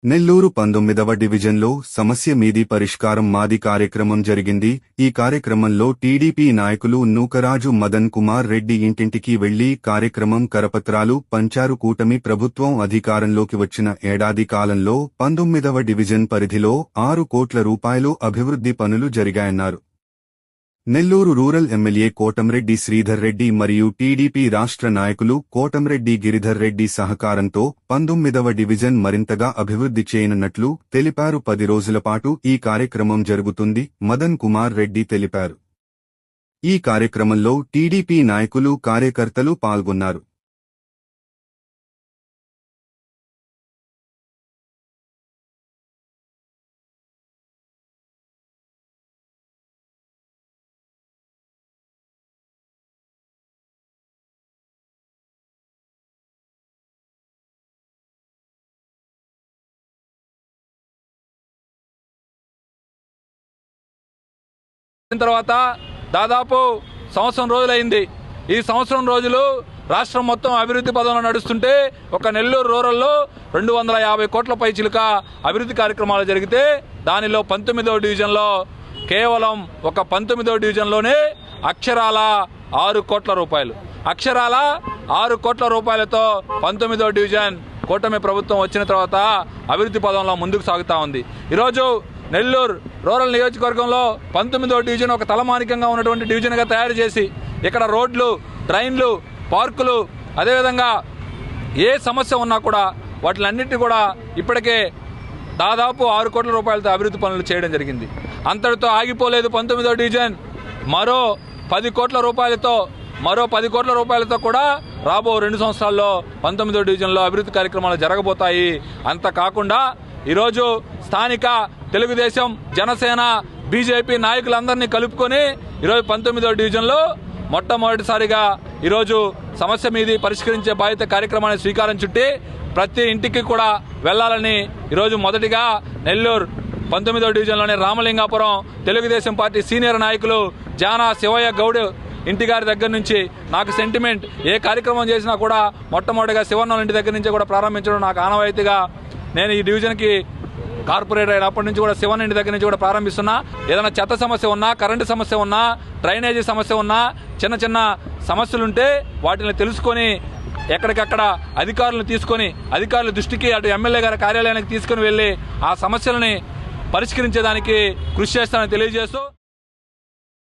నెల్లూరు 19వ డివిజన్లో సమస్య మీది పరిష్కారం మాది కార్యక్రమం జరిగింది. ఈ కార్యక్రమంలో టీడీపీ నాయకులు నూకరాజు మదన్ కుమార్ రెడ్డి ఇంటింటికి వెళ్లి కార్యక్రమం కరపత్రాలు పంచారు. కూటమి ప్రభుత్వం అధికారంలోకి వచ్చిన ఏడాది కాలంలో 19వ డివిజన్ పరిధిలో 6 కోట్ల రూపాయలు అభివృద్ధి పనులు జరిగాయన్నారు. నెల్లూరు రూరల్ ఎమ్మెల్యే కోటంరెడ్డి శ్రీధర్ రెడ్డి మరియు టీడీపీ రాష్ట్ర నాయకులు కోటంరెడ్డి గిరిధర్ రెడ్డి సహకారంతో 19వ డివిజన్ మరింతగా అభివృద్ధి చేయనున్నట్లు తెలిపారు. 10 రోజుల పాటు ఈ కార్యక్రమం జరుగుతుంది మదన్ కుమార్ రెడ్డి తెలిపారు. ఈ కార్యక్రమంలో టీడీపీ నాయకులు కార్యకర్తలు పాల్గొన్నారు. తర్వాత దాదాపు సంవత్సరం రోజులైంది. ఈ సంవత్సరం రోజులు రాష్ట్రం మొత్తం అభివృద్ధి పదంలో నడుస్తుంటే ఒక నెల్లూరు రూరల్లో 250 కోట్ల పైచిలుక అభివృద్ధి కార్యక్రమాలు జరిగితే దానిలో 19వ డివిజన్లో కేవలం ఒక 19వ డివిజన్లోనే అక్షరాల 6 కోట్ల రూపాయలు, అక్షరాల 6 కోట్ల రూపాయలతో 19వ డివిజన్ కూటమి ప్రభుత్వం వచ్చిన తర్వాత అభివృద్ధి పదంలో ముందుకు సాగుతా ఉంది. ఈరోజు నెల్లూరు రూరల్ నియోజకవర్గంలో 19వ డివిజన్ ఒక తలమానికంగా ఉన్నటువంటి డివిజన్గా తయారు చేసి ఇక్కడ రోడ్లు, డ్రైన్లు, పార్కులు, అదేవిధంగా ఏ సమస్య ఉన్నా కూడా వాటిలన్నింటినీ కూడా ఇప్పటికే దాదాపు 6 కోట్ల రూపాయలతో అభివృద్ధి పనులు చేయడం జరిగింది. అంతటితో ఆగిపోలేదు 19వ డివిజన్. మరో 10 కోట్ల రూపాయలతో కూడా రాబో 2 సంవత్సరాల్లో 19వ డివిజన్లో అభివృద్ధి కార్యక్రమాలు జరగబోతాయి. అంతకాకుండా ఈరోజు స్థానిక తెలుగుదేశం, జనసేన, బీజేపీ నాయకులందరినీ కలుపుకొని ఈరోజు 19వ డివిజన్లో మొట్టమొదటిసారిగా ఈరోజు సమస్య మీది పరిష్కరించే బాధ్యత కార్యక్రమాన్ని శ్రీకారం చుట్టి ప్రతి ఇంటికి కూడా వెళ్లాలని ఈరోజు మొదటిగా నెల్లూరు 19వ డివిజన్లోని రామలింగాపురం తెలుగుదేశం పార్టీ సీనియర్ నాయకులు జానా శివయ్య గౌడ్ ఇంటిగారి దగ్గర నుంచి నాకు సెంటిమెంట్, ఏ కార్యక్రమం చేసినా కూడా మొట్టమొదటిగా శివన్న ఇంటి దగ్గర నుంచి కూడా ప్రారంభించడం నాకు ఆనవాయితీగా నేను ఈ డివిజన్కి కార్పొరేటర్ అయినప్పటి నుంచి కూడా శివన్ ఇంటి దగ్గర నుంచి కూడా ప్రారంభిస్తున్నా. ఏదైనా చెత్త సమస్య ఉన్నా, కరెంటు సమస్య ఉన్నా, డ్రైనేజీ సమస్య ఉన్నా, చిన్న చిన్న సమస్యలుంటే వాటిని తెలుసుకొని ఎక్కడికక్కడ అధికారుల దృష్టికి అటు ఎమ్మెల్యే గారి కార్యాలయానికి తీసుకుని వెళ్ళి ఆ సమస్యలని పరిష్కరించేదానికి కృషి చేస్తానని తెలియజేస్తూ